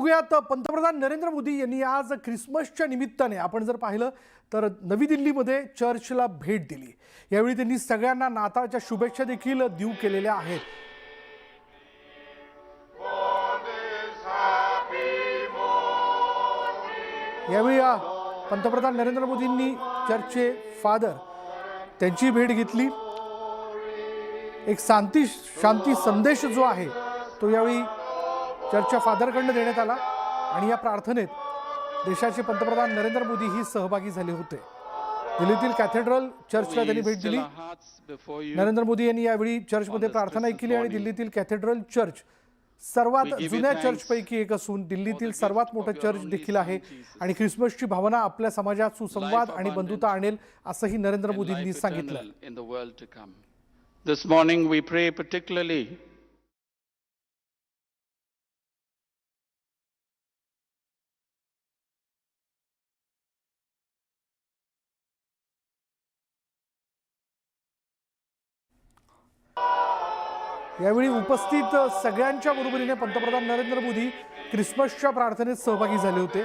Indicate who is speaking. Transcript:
Speaker 1: बघूयात पंतप्रधान नरेंद्र मोदी यांनी आज ख्रिसमसच्या निमित्ताने आपण जर पाहिलं तर नवी दिल्लीमध्ये चर्चला भेट दिली। यावेळी त्यांनी सगळ्यांना नाताळच्या शुभेच्छा देखील देऊ केलेल्या आहेत। यावेळी पंतप्रधान नरेंद्र मोदींनी चर्चचे फादर त्यांची भेट घेतली। एक शांती संदेश जो आहे तो यावेळी चर्चच्या फादरकडून देण्यात आला आणि या प्रार्थनेत देशाचे पंतप्रधान नरेंद्र मोदी ही सहभागी झाले होते। दिल्लीतील कॅथेड्रल चर्चला त्यांनी भेट दिली। नरेंद्र मोदी यांनी यावेळी चर्चमध्ये प्रार्थना केली आणि दिल्लीतील कॅथेड्रल चर्च सर्वात जुन्या चर्चपैकी एक असून दिल्लीतील सर्वात मोठा चर्च देखील आहे आणि ख्रिसमसची भावना आपल्या समाजात सुसंवाद आणि बंधुता आणेल असंही नरेंद्र मोदींनी सांगितलं।
Speaker 2: This morning we pray particularly
Speaker 1: यावेळी उपस्थित सगळ्यांच्या बरोबरीने पंतप्रधान नरेंद्र मोदी ख्रिसमसच्या प्रार्थनेत सहभागी झाले होते।